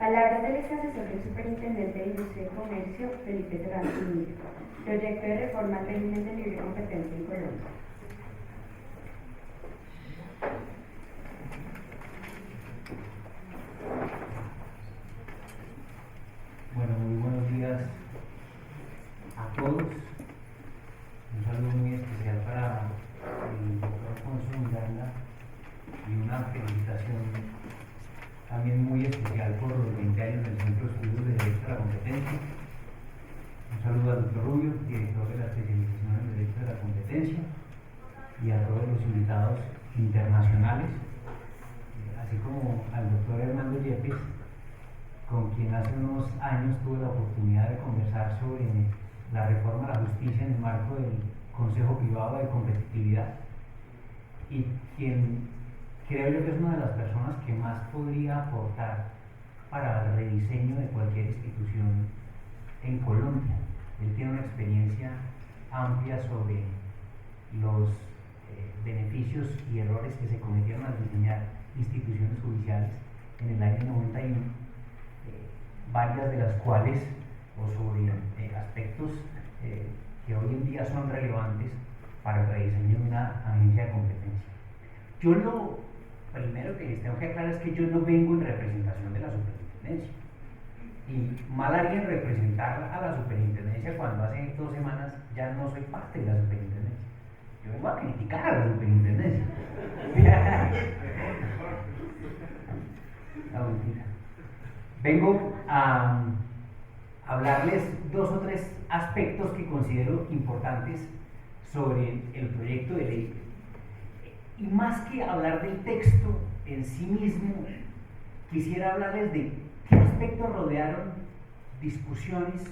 Palabras del ex asesor del Superintendente de Industria y Comercio, Felipe Serrano Zúñiga. Proyecto de reforma al régimen de libre competencia en Colombia. Bueno, muy buenos días a todos. Un saludo muy especial para el doctor Alfonso Miranda y una felicitación también muy especial por los 20 años del Centro de Estudios de Derecho a la Competencia. Un saludo al doctor Rubio, director de la especialización en Derecho de la Competencia, y a todos los invitados internacionales, así como al doctor Hernando Yepes, con quien hace unos años tuve la oportunidad de conversar sobre la reforma a la justicia en el marco del Consejo Privado de Competitividad, y quien creo yo que es una de las personas que más podría aportar para el rediseño de cualquier institución en Colombia. Él tiene una experiencia amplia sobre los beneficios y errores que se cometieron al diseñar instituciones judiciales en el año 91, varias de las cuales, o sobre aspectos que hoy en día son relevantes para el rediseño de una agencia de competencia. Yo lo primero que les tengo que aclarar es que yo no vengo en representación de la superintendencia, y mal haría en representar a la superintendencia cuando hace 2 semanas ya no soy parte de la superintendencia. Yo vengo a criticar a la superintendencia. No, mentira. Vengo a hablarles 2 o 3 aspectos que considero importantes sobre el proyecto de ley. Y más que hablar del texto en sí mismo, quisiera hablarles de qué aspectos rodearon discusiones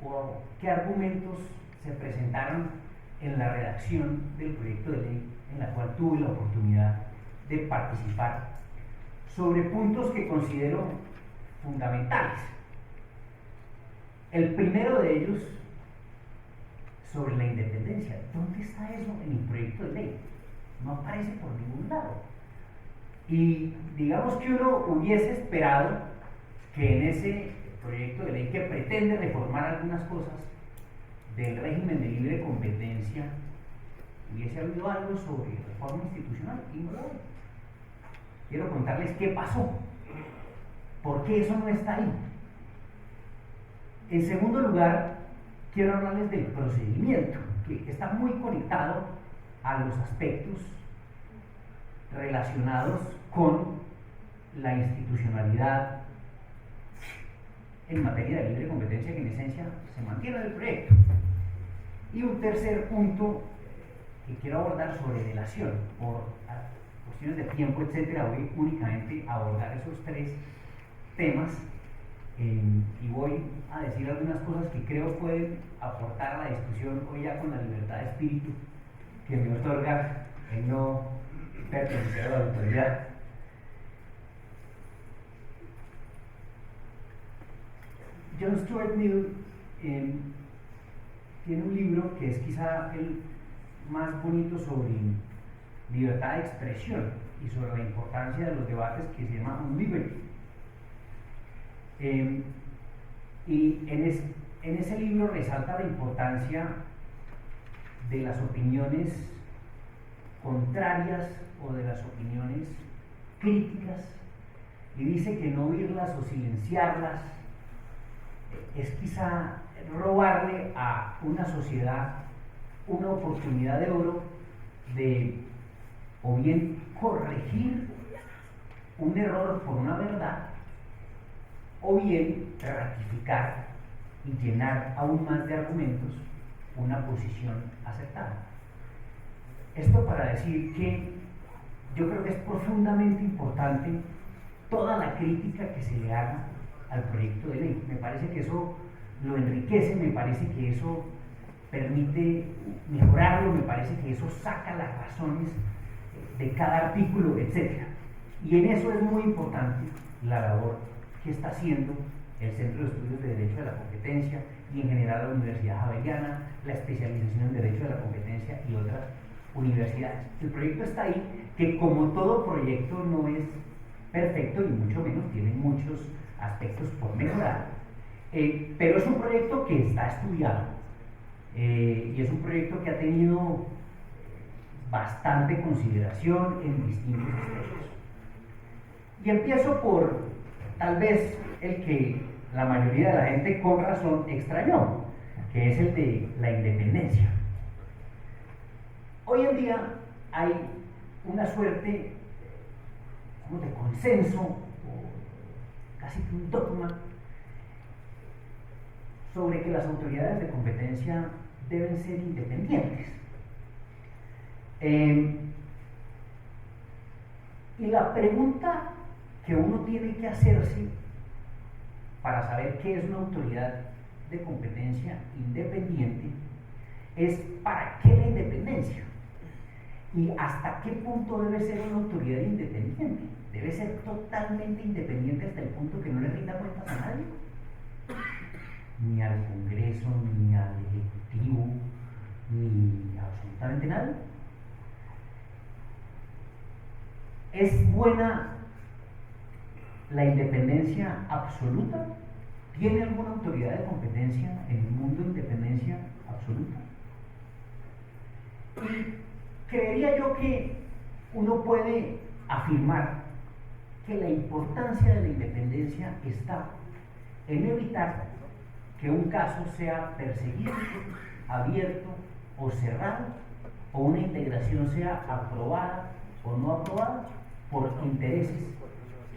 o qué argumentos se presentaron en la redacción del proyecto de ley en la cual tuve la oportunidad de participar, sobre puntos que considero fundamentales. El primero de ellos, sobre la independencia. ¿Dónde está eso en el proyecto de ley? No aparece por ningún lado. Y digamos que uno hubiese esperado que en ese proyecto de ley, que pretende reformar algunas cosas del régimen de libre competencia, hubiese habido algo sobre reforma institucional, y no lo hay. Quiero contarles qué pasó, por qué eso no está ahí. En segundo lugar, quiero hablarles del procedimiento, que está muy conectado a los aspectos relacionados con la institucionalidad en materia de libre competencia, que en esencia se mantiene en el proyecto. Y un tercer punto que quiero abordar sobre delación. Por cuestiones de tiempo, etcétera, voy únicamente a abordar esos 3 temas, y voy a decir algunas cosas que creo pueden aportar a la discusión hoy, ya con la libertad de espíritu que me otorga el no pertenecer a la autoridad. John Stuart Mill tiene un libro que es quizá el más bonito sobre libertad de expresión y sobre la importancia de los debates, que se llama On Liberty. Y en ese libro resalta la importancia de las opiniones contrarias o de las opiniones críticas, y dice que no oírlas o silenciarlas es quizá robarle a una sociedad una oportunidad de oro de o bien corregir un error por una verdad, o bien ratificar y llenar aún más de argumentos una posición aceptada. Esto para decir que yo creo que es profundamente importante toda la crítica que se le haga al proyecto de ley. Me parece que eso lo enriquece, me parece que eso permite mejorarlo, me parece que eso saca las razones de cada artículo, etc. Y en eso es muy importante la labor que está haciendo el Centro de Estudios de Derecho de la Competencia y en general la Universidad Javeriana, la especialización en Derecho de la Competencia y otras universidades. El proyecto está ahí, que como todo proyecto no es perfecto y mucho menos tiene muchos aspectos por mejorar, pero es un proyecto que está estudiado y es un proyecto que ha tenido bastante consideración en distintos aspectos. Y empiezo por tal vez el que la mayoría de la gente con razón extrañó, que es el de la independencia. Hoy en día hay una suerte de consenso, o casi que un dogma, sobre que las autoridades de competencia deben ser independientes. Y la pregunta que uno tiene que hacerse para saber qué es una autoridad de competencia independiente es ¿para qué la independencia? ¿Y hasta qué punto debe ser una autoridad independiente? ¿Debe ser totalmente independiente hasta el punto que no le rinda cuentas a nadie? Ni al Congreso, ni al Ejecutivo, ni absolutamente nadie. ¿Es buena la independencia absoluta? ¿Tiene alguna autoridad de competencia en el mundo de independencia absoluta? Y creería yo que uno puede afirmar que la importancia de la independencia está en evitar que un caso sea perseguido, abierto o cerrado, o una integración sea aprobada o no aprobada por intereses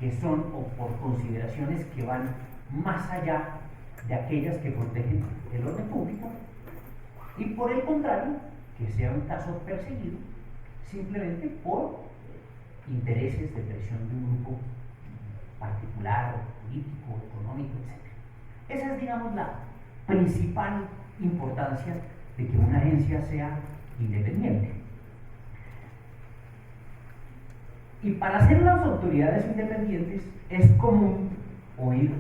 que son o por consideraciones que van más allá de aquellas que protegen el orden público, y por el contrario, que sea un caso perseguido simplemente por intereses de presión de un grupo particular, o político, o económico, etc. Esa es, digamos, la principal importancia de que una agencia sea independiente. Y para ser las autoridades independientes es común oír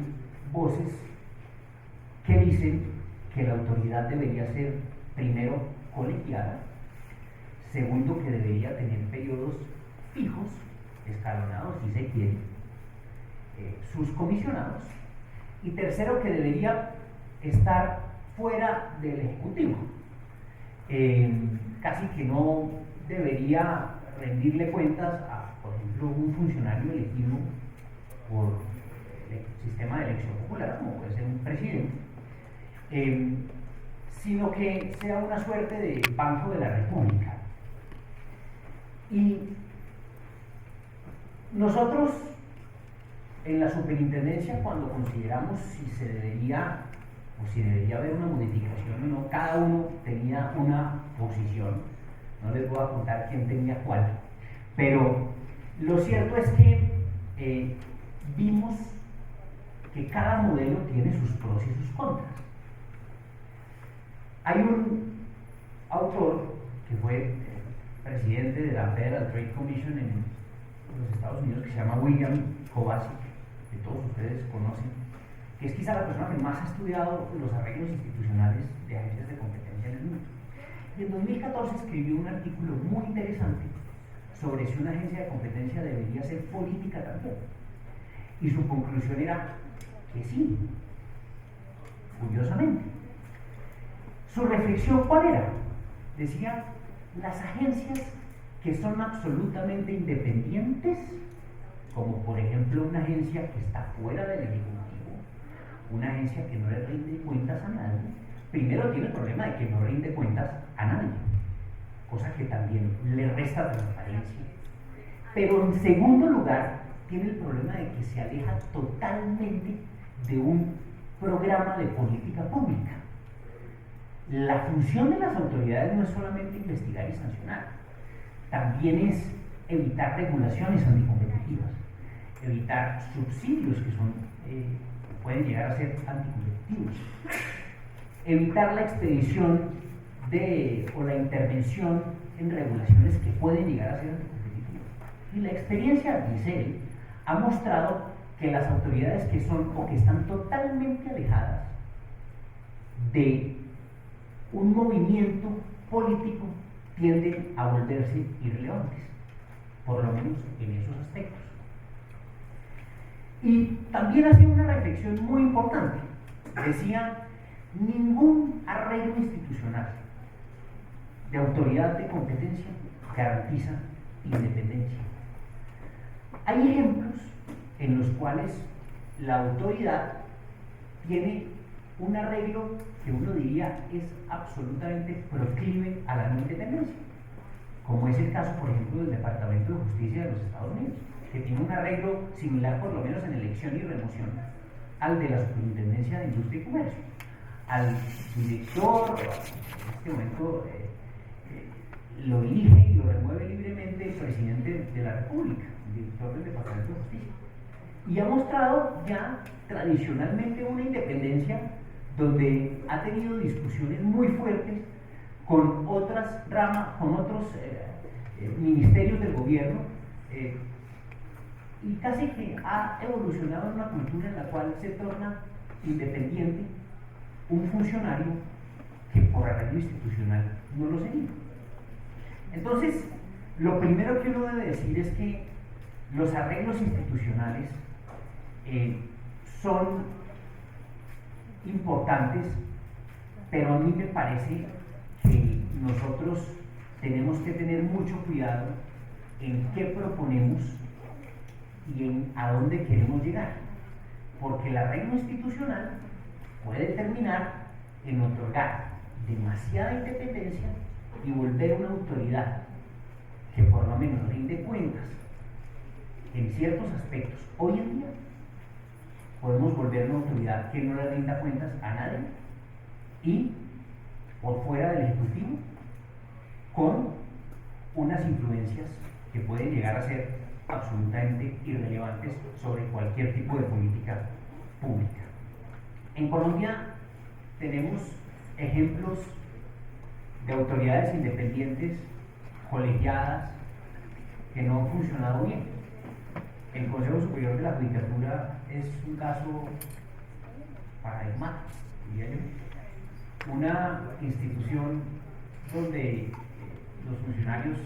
voces que dicen que la autoridad debería ser, primero, colegiada, segundo, que debería tener periodos fijos, escalonados si se quiere, sus comisionados, y tercero, que debería estar fuera del Ejecutivo, casi que no debería rendirle cuentas a, por ejemplo, un funcionario elegido por el sistema de elección popular, como puede ser un presidente, sino que sea una suerte de Banco de la República. Y nosotros en la superintendencia, cuando consideramos si se debería o si debería haber una modificación o no, cada uno tenía una posición. No les voy a contar quién tenía cuál, pero lo cierto es que vimos que cada modelo tiene sus pros y sus contras. Hay un autor que fue presidente de la Federal Trade Commission en los Estados Unidos, que se llama William Kovacic, que todos ustedes conocen, que es quizá la persona que más ha estudiado los arreglos institucionales de agencias de competencia en el mundo. Y en 2014 escribió un artículo muy interesante sobre si una agencia de competencia debería ser política también. Y su conclusión era que sí, curiosamente. Su reflexión, ¿cuál era? Decía, las agencias que son absolutamente independientes, como por ejemplo una agencia que está fuera del Ejecutivo, una agencia que no le rinde cuentas a nadie, primero tiene el problema de que no rinde cuentas a nadie, cosa que también le resta transparencia. Pero en segundo lugar, tiene el problema de que se aleja totalmente de un programa de política pública. La función de las autoridades no es solamente investigar y sancionar, también es evitar regulaciones anticompetitivas, evitar subsidios que pueden llegar a ser anticompetitivos, evitar la expedición o la intervención en regulaciones que pueden llegar a ser anticompetitivas. Y la experiencia, dice él, ha mostrado que las autoridades que son o que están totalmente alejadas de un movimiento político tienden a volverse irrelevantes, por lo menos en esos aspectos. Y también hacía una reflexión muy importante. Decía, ningún arreglo institucional de autoridad de competencia garantiza independencia. Hay ejemplos en los cuales la autoridad tiene un arreglo que uno diría es absolutamente proclive a la no independencia, como es el caso, por ejemplo, del Departamento de Justicia de los Estados Unidos, que tiene un arreglo similar, por lo menos en elección y remoción, al de la Superintendencia de Industria y Comercio. Al director, en este momento lo elige y lo remueve libremente el presidente de la República, el director del Departamento de Justicia. Y ha mostrado ya tradicionalmente una independencia donde ha tenido discusiones muy fuertes con otras ramas, con otros ministerios del gobierno, y casi que ha evolucionado en una cultura en la cual se torna independiente un funcionario que por arreglo institucional no lo sería. Entonces, lo primero que uno debe decir es que los arreglos institucionales son importantes, pero a mí me parece que nosotros tenemos que tener mucho cuidado en qué proponemos y a dónde queremos llegar, porque el arreglo institucional puede terminar en otorgar demasiada independencia y volver una autoridad que por lo menos rinde cuentas en ciertos aspectos. Hoy en día podemos volver una autoridad que no le rinda cuentas a nadie y por fuera del Ejecutivo con unas influencias que pueden llegar a ser absolutamente irrelevantes sobre cualquier tipo de política pública. En Colombia tenemos ejemplos de autoridades independientes, colegiadas, que no han funcionado bien. El Consejo Superior de la Judicatura es un caso paradigmático, diría yo. Una institución donde los funcionarios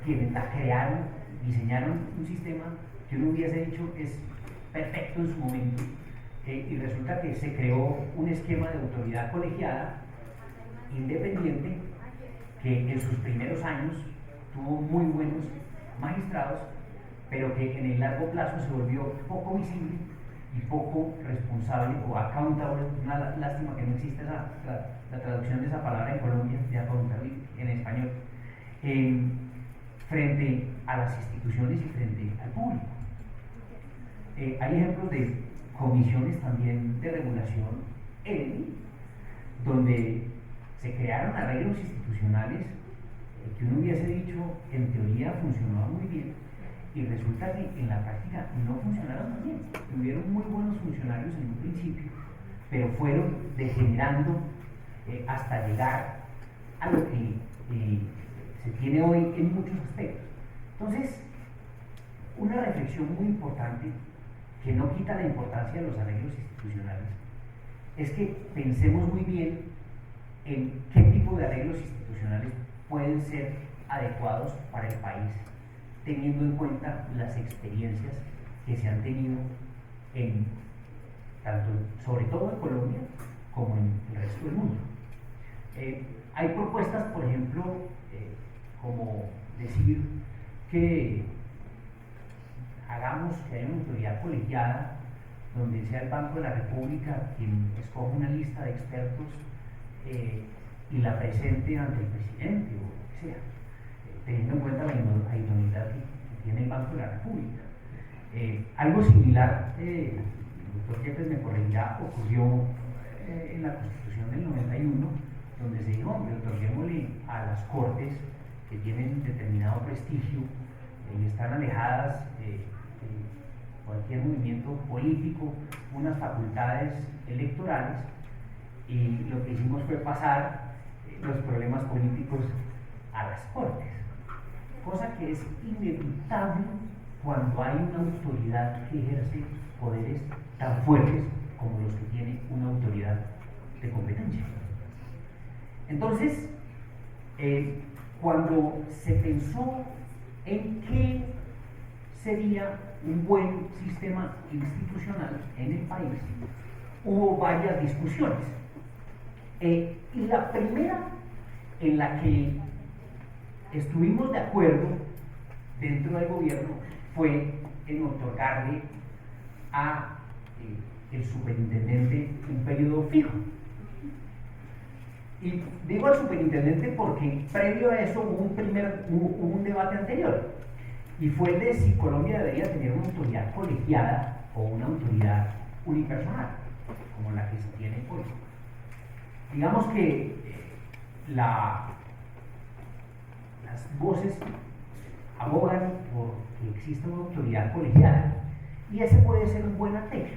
quienes la crearon, diseñaron un sistema que uno hubiese dicho es perfecto en su momento, y resulta que se creó un esquema de autoridad colegiada, independiente, que en sus primeros años tuvo muy buenos magistrados, pero que en el largo plazo se volvió poco visible y poco responsable o accountable. Una lástima que no existe la traducción de esa palabra en Colombia, de accountability en español, frente a las instituciones y frente al público. Hay ejemplos de comisiones también de regulación donde se crearon arreglos institucionales que uno hubiese dicho en teoría funcionaban muy bien, y resulta que en la práctica no funcionaron muy bien. Tuvieron muy buenos funcionarios en un principio, pero fueron degenerando hasta llegar a lo que se tiene hoy en muchos aspectos. Entonces, una reflexión muy importante, que no quita la importancia de los arreglos institucionales, es que pensemos muy bien en qué tipo de arreglos institucionales pueden ser adecuados para el país, teniendo en cuenta las experiencias que se han tenido sobre todo en Colombia como en el resto del mundo. Hay propuestas, por ejemplo, como decir que hagamos que haya una autoridad colegiada donde sea el Banco de la República quien escoja una lista de expertos y la presente ante el presidente o lo que sea, teniendo en cuenta la idoneidad que tiene el Banco de la República. Algo similar, el doctor Yepes me corregirá, ocurrió en la Constitución del 91, donde se dijo, hombre, otorguémosle a las Cortes, que tienen determinado prestigio y están alejadas de cualquier movimiento político, unas facultades electorales, y lo que hicimos fue pasar los problemas políticos a las Cortes, cosa que es inevitable cuando hay una autoridad que ejerce poderes tan fuertes como los que tiene una autoridad de competencia. Entonces, cuando se pensó en qué sería un buen sistema institucional en el país, hubo varias discusiones. Y la primera en la que estuvimos de acuerdo dentro del gobierno fue en otorgarle a el superintendente un periodo fijo. Y digo al superintendente porque previo a eso hubo un debate anterior, y fue el de si Colombia debería tener una autoridad colegiada o una autoridad unipersonal, como la que se tiene hoy. Digamos que las voces abogan por que exista una autoridad colegiada, y ese puede ser un buen arreglo.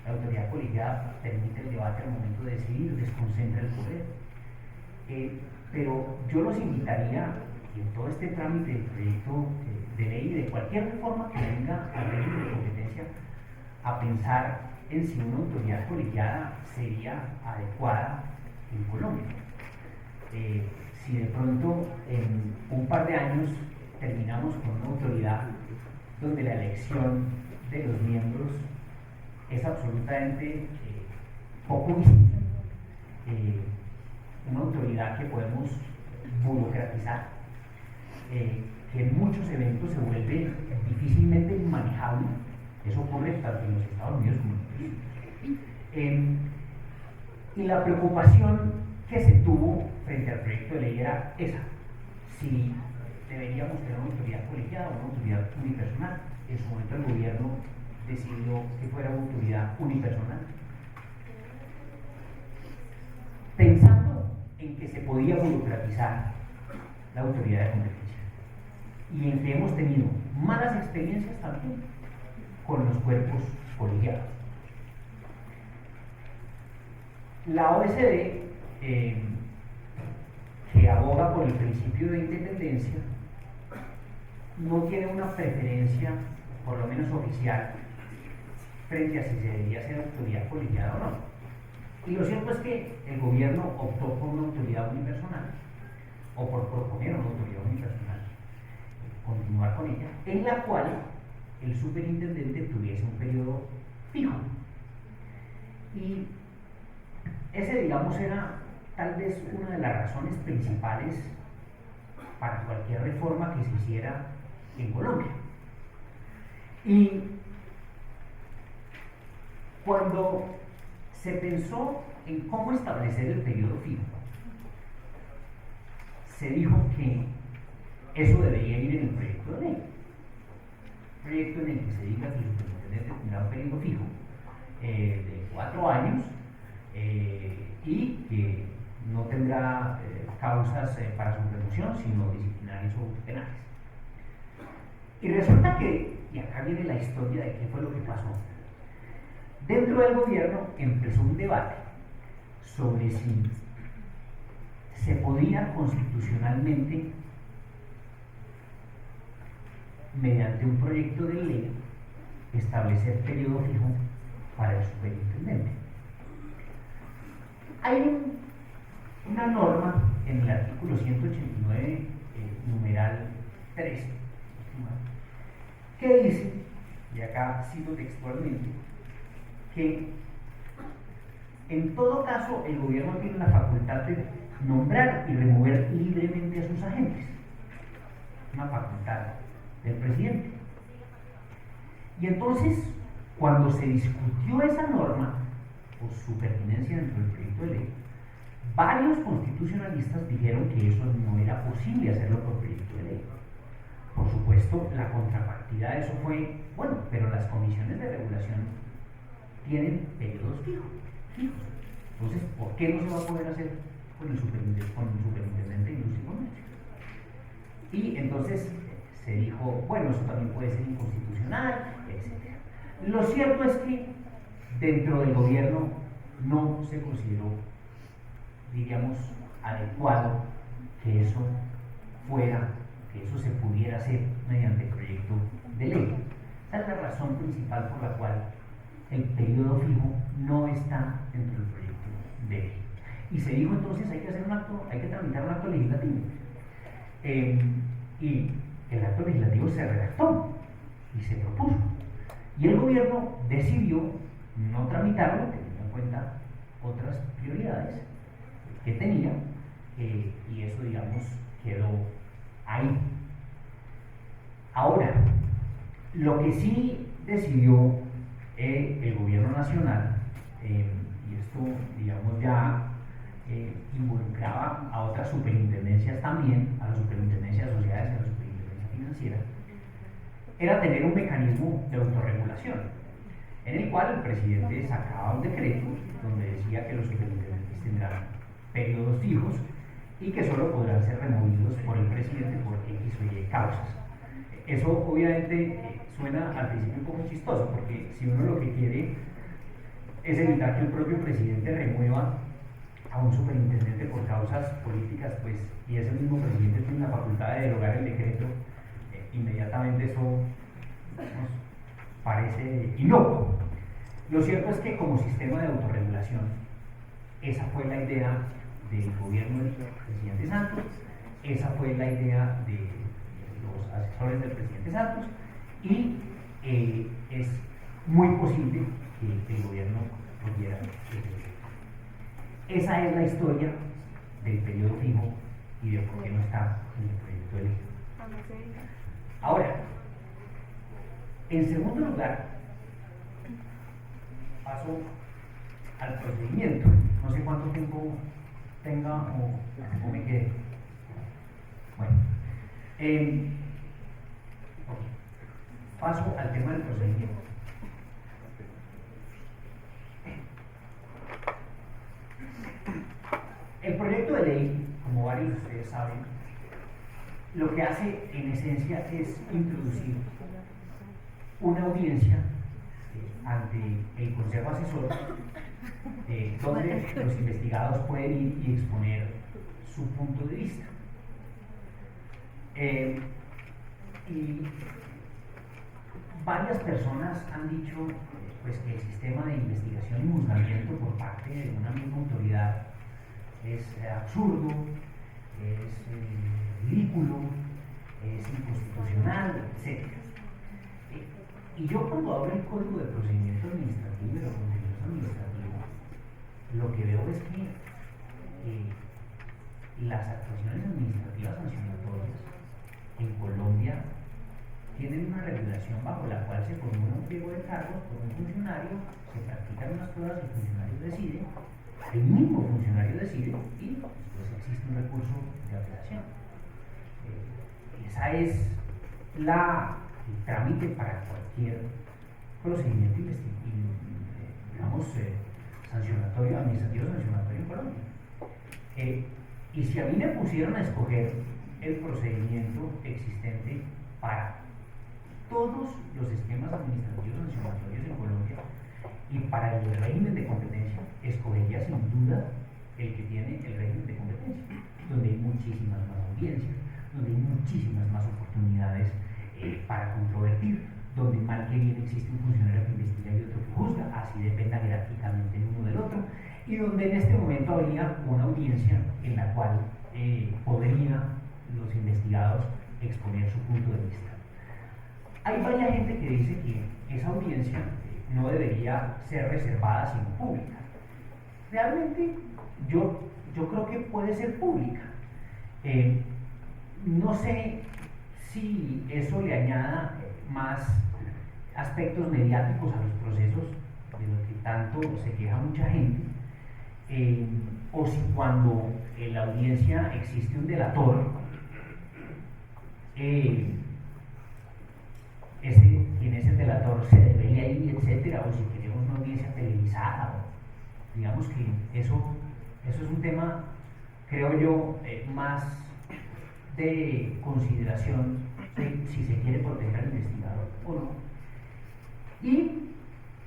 La autoridad colegiada permite el debate al momento de decidir, desconcentra el poder. Pero yo los invitaría, y en todo este trámite del proyecto de ley, de cualquier reforma que venga al régimen de competencia, a pensar en si una autoridad colegiada sería adecuada en Colombia. Si de pronto en un par de años terminamos con una autoridad donde la elección de los miembros es absolutamente poco visible, una autoridad que podemos burocratizar, que en muchos eventos se vuelve difícilmente inmanejable. Eso ocurre tanto en los Estados Unidos como en Chile. Y la preocupación que se tuvo frente al proyecto de ley era esa: si deberíamos tener una autoridad colegiada o una autoridad unipersonal. En su momento el gobierno decidió que fuera una autoridad unipersonal, pensando en que se podía burocratizar la autoridad de competencia, y en que hemos tenido malas experiencias también con los cuerpos colegiados. La OECD, que aboga por el principio de independencia, no tiene una preferencia, por lo menos oficial, frente a si se debería ser autoridad colegiada o no. Y lo cierto es que el gobierno optó por una autoridad unipersonal, o por proponer una autoridad unipersonal, continuar con ella, en la cual el superintendente tuviese un periodo fijo. Y ese, digamos, era tal vez una de las razones principales para cualquier reforma que se hiciera en Colombia. Y cuando se pensó en cómo establecer el periodo fijo, se dijo que eso debería ir en el proyecto de ley. Un proyecto en el que se diga que el superintendente tendrá un periodo fijo de 4 años y que no tendrá causas para su remoción, sino disciplinarias o penales. Y resulta que, y acá viene la historia de qué fue lo que pasó, dentro del gobierno empezó un debate sobre si se podía constitucionalmente, mediante un proyecto de ley, establecer periodo fijo para el superintendente. Hay una norma en el artículo 189, numeral 3, que dice, y acá cito textualmente, que en todo caso el gobierno tiene la facultad de nombrar y remover libremente a sus agentes, una facultad del presidente. Y entonces, cuando se discutió esa norma, por su pertinencia dentro del proyecto de ley, varios constitucionalistas dijeron que eso no era posible hacerlo por proyecto de ley. Por supuesto, la contrapartida de eso fue, bueno, pero las comisiones de regulación tienen periodos fijos. Entonces, ¿por qué no se va a poder hacer con el superintendente de Industria y Comercio? Y entonces se dijo, bueno, eso también puede ser inconstitucional, etc. Lo cierto es que dentro del gobierno no se consideró, diríamos, adecuado que eso se pudiera hacer mediante proyecto de ley. Esa es la razón principal por la cual el periodo fijo no está dentro del proyecto de ley. Y se dijo entonces hay que tramitar un acto legislativo. Y el acto legislativo se redactó. y se propuso. Y el gobierno decidió no tramitarlo, teniendo en cuenta otras prioridades que tenía, y eso, digamos, quedó ahí. Ahora, lo que sí decidió el gobierno nacional, y esto, digamos, ya involucraba a otras superintendencias también, a la superintendencia de sociedades y a la superintendencia financiera, era tener un mecanismo de autorregulación, en el cual el presidente sacaba un decreto donde decía que los superintendentes tendrán periodos fijos y que solo podrán ser removidos por el presidente por X o Y causas. Eso obviamente suena al principio un poco chistoso, porque si uno lo que quiere es evitar que el propio presidente remueva a un superintendente por causas políticas, pues, y ese mismo presidente tiene la facultad de derogar el decreto, inmediatamente eso, digamos, parece inocuo. Lo cierto es que como sistema de autorregulación, esa fue la idea del gobierno del presidente Santos, esa fue la idea de los asesores del presidente Santos, y es muy posible que el gobierno pudiera ejercer. Esa es la historia del periodo fijo y de por qué no está en el proyecto de ley. Ahora, en segundo lugar, paso al procedimiento. No sé cuánto tiempo tenga o me quede. Bueno, paso al tema del procedimiento. El proyecto de ley, como varios de ustedes saben, lo que hace en esencia es introducir una audiencia ante el Consejo Asesor, donde los investigados pueden ir y exponer su punto de vista. Y varias personas han dicho pues, que el sistema de investigación y juzgamiento por parte de una misma autoridad es absurdo, es ridículo, es inconstitucional, etc. Y yo, cuando hablo del Código de Procedimiento Administrativo y de la Constitución Administrativa, lo que veo es que las actuaciones administrativas sancionatorias en Colombia tienen una regulación bajo la cual se formula un pliego de cargos por un funcionario, se practican unas pruebas, el funcionario decide, el mismo funcionario decide y después existe un recurso de apelación. Esa es el trámite para cualquier procedimiento digamos, sancionatorio, administrativo sancionatorio en Colombia. Y si a mí me pusieron a escoger el procedimiento existente para todos los esquemas administrativos sancionatorios en Colombia y para el régimen de competencia, escogería sin duda el que tiene el régimen de competencia, donde hay muchísimas más audiencias, donde hay muchísimas más oportunidades para controvertir, donde mal que bien existe un funcionario que investiga y otro que juzga, así dependa jerárquicamente el uno del otro, y donde en este momento habría una audiencia en la cual podrían los investigados exponer su punto de vista. Hay varias gente que dice que esa audiencia no debería ser reservada sino pública. Realmente yo creo que puede ser pública. No sé si eso le añada más aspectos mediáticos a los procesos de los que tanto se queja mucha gente, o si cuando en la audiencia existe un delator, quien es el delator se revele ahí, etcétera, o si queremos una audiencia televisada, digamos que eso es un tema, creo yo, más de consideración de si se quiere proteger al investigador o no. Y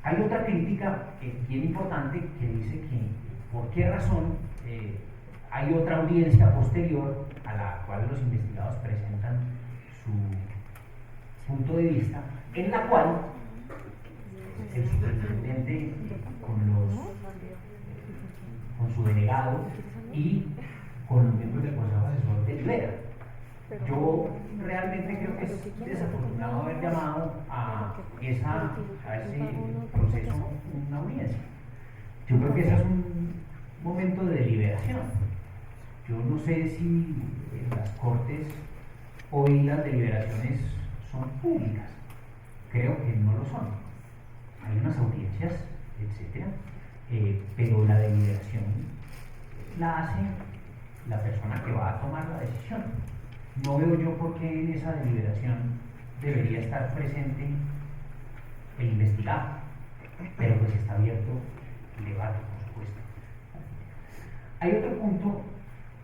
hay otra crítica bien importante que dice que por qué razón hay otra audiencia posterior a la cual los investigados presentan su punto de vista, en la cual el superintendente con su delegado y con los miembros del Consejo Asesor delibera. Yo realmente creo que es desafortunado haber llamado a ese proceso una audiencia. Yo creo que ese es un momento de deliberación. Yo no sé si en las Cortes hoy las deliberaciones son públicas. Creo que no lo son. Hay unas audiencias, etcétera, pero la deliberación la hace la persona que va a tomar la decisión. No veo yo por qué en esa deliberación debería estar presente el investigado, pero pues está abierto el debate, por supuesto. Hay otro punto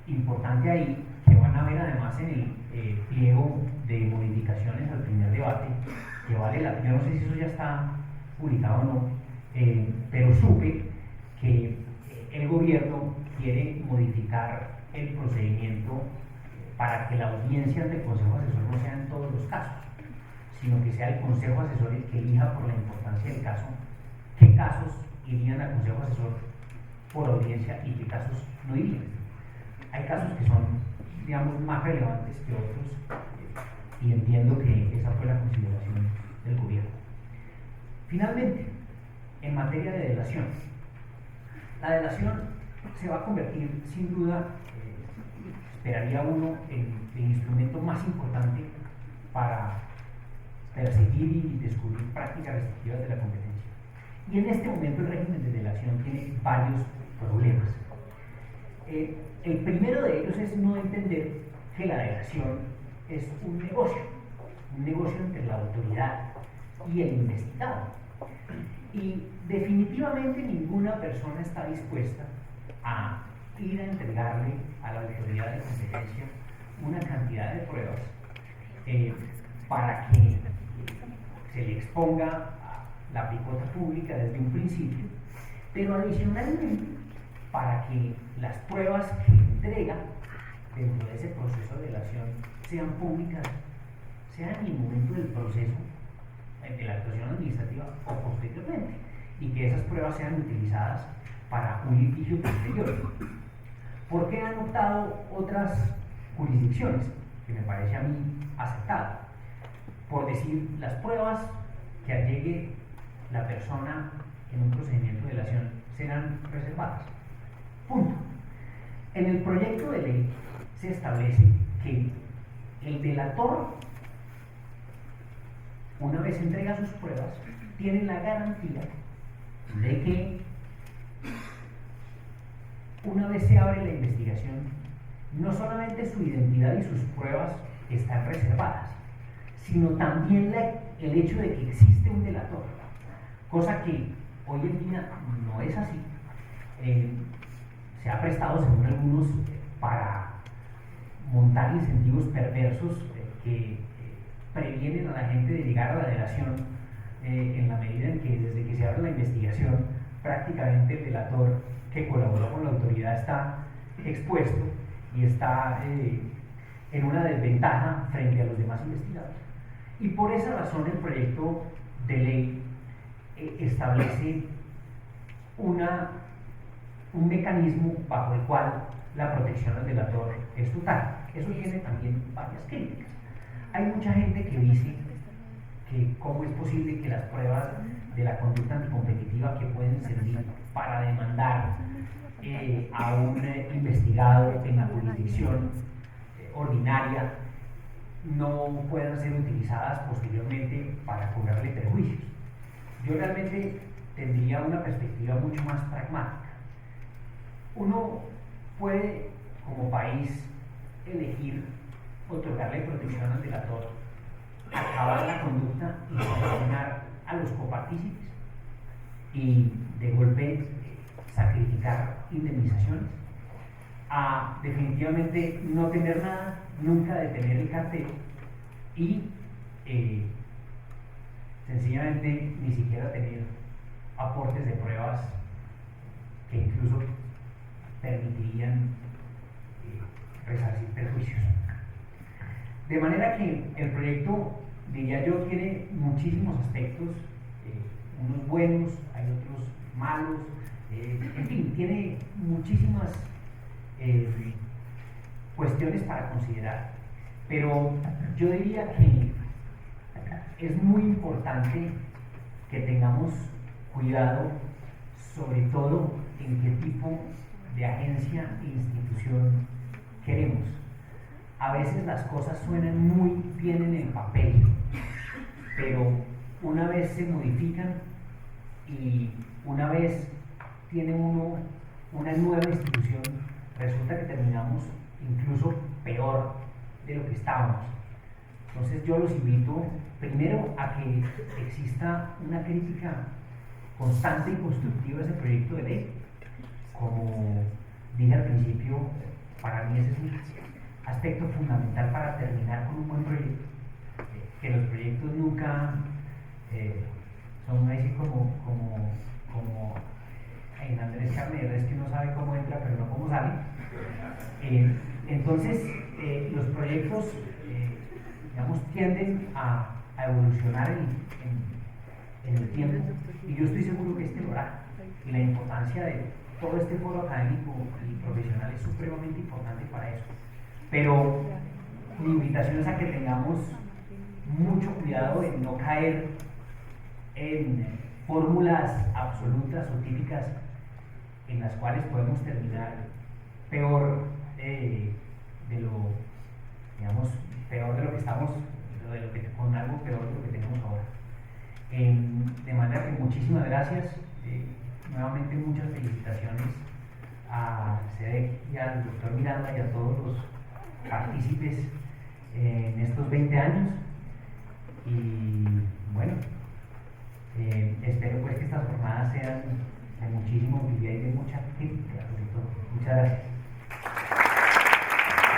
importante ahí que van a ver además en el pliego de modificaciones al primer debate, que vale la pena. Yo no sé si eso ya está publicado o no, pero supe que el gobierno quiere modificar el procedimiento para que la audiencia del Consejo Asesor no sea en todos los casos, sino que sea el Consejo Asesor el que elija por la importancia del caso qué casos irían al Consejo Asesor por audiencia y qué casos no irían. Hay casos que son, digamos, más relevantes que otros, y entiendo que esa fue la consideración del gobierno. Finalmente, en materia de delación, la delación se va a convertir sin duda, esperaría uno, en el instrumento más importante para perseguir y descubrir prácticas restrictivas de la competencia. Y en este momento el régimen de delación tiene varios problemas. El primero de ellos es no entender que la delación es un negocio entre la autoridad y el investigado. Y definitivamente ninguna persona está dispuesta a ir a entregarle a la autoridad de competencia una cantidad de pruebas para que se le exponga a la picota pública desde un principio, pero adicionalmente para que las pruebas que entrega dentro de ese proceso de delación sean públicas, sean en el momento del proceso de la actuación administrativa o posteriormente, y que esas pruebas sean utilizadas para un litigio posterior. ¿Por qué han optado otras jurisdicciones? Que me parece a mí aceptado. Por decir, las pruebas que allegue la persona en un procedimiento de delación serán reservadas. Punto. En el proyecto de ley se establece que el delator, una vez entrega sus pruebas, tiene la garantía de que una vez se abre la investigación, no solamente su identidad y sus pruebas están reservadas, sino también el hecho de que existe un delator, cosa que hoy en día no es así. Se ha prestado, según algunos, para montar incentivos perversos que previenen a la gente de llegar a la delación, en la medida en que desde que se abre la investigación prácticamente el delator que colaboró con la autoridad está expuesto y está en una desventaja frente a los demás investigados. Y por esa razón el proyecto de ley establece un mecanismo bajo el cual la protección al delator es total. Eso tiene también varias críticas. Hay mucha gente que dice que cómo es posible que las pruebas de la conducta anticompetitiva que pueden servir para demandar a un investigado en la jurisdicción ordinaria no puedan ser utilizadas posteriormente para cobrarle perjuicios. Yo realmente tendría una perspectiva mucho más pragmática. Uno puede, como país, elegir otorgarle protección al delator, acabar la conducta y sancionar a los copartícipes y de golpe sacrificar indemnizaciones, a definitivamente no tener nada, nunca detener el cartel y sencillamente ni siquiera tener aportes de pruebas que incluso permitirían resarcir perjuicios. De manera que el proyecto, diría yo, tiene muchísimos aspectos, unos buenos, hay otros malos, en fin, tiene muchísimas cuestiones para considerar, Pero yo diría que es muy importante que tengamos cuidado, sobre todo en qué tipo de agencia e institución queremos. A veces las cosas suenan muy bien en el papel, pero una vez se modifican y una vez tiene uno una nueva institución, resulta que terminamos incluso peor de lo que estábamos. Entonces yo los invito primero a que exista una crítica constante y constructiva a ese proyecto de ley. Como dije al principio, para mí ese es un aspecto fundamental para terminar con un buen proyecto. Que los proyectos nunca son así como en Andrés Carnero, es que uno sabe cómo entra pero no cómo sale. Entonces los proyectos digamos tienden a evolucionar en el tiempo, y yo estoy seguro que este lo hará, y la importancia de todo este foro académico y profesional es supremamente importante para eso. Pero mi invitación es a que tengamos mucho cuidado en no caer en fórmulas absolutas o típicas en las cuales podemos terminar peor peor de lo que estamos, con algo peor de lo que tenemos ahora. De manera que muchísimas gracias, nuevamente muchas felicitaciones a SEDEC y al doctor Miranda y a todos los partícipes en estos 20 años, y bueno, espero pues que estas jornadas sean de muchísimo utilidad y de mucha crítica sobre todo. Muchas gracias.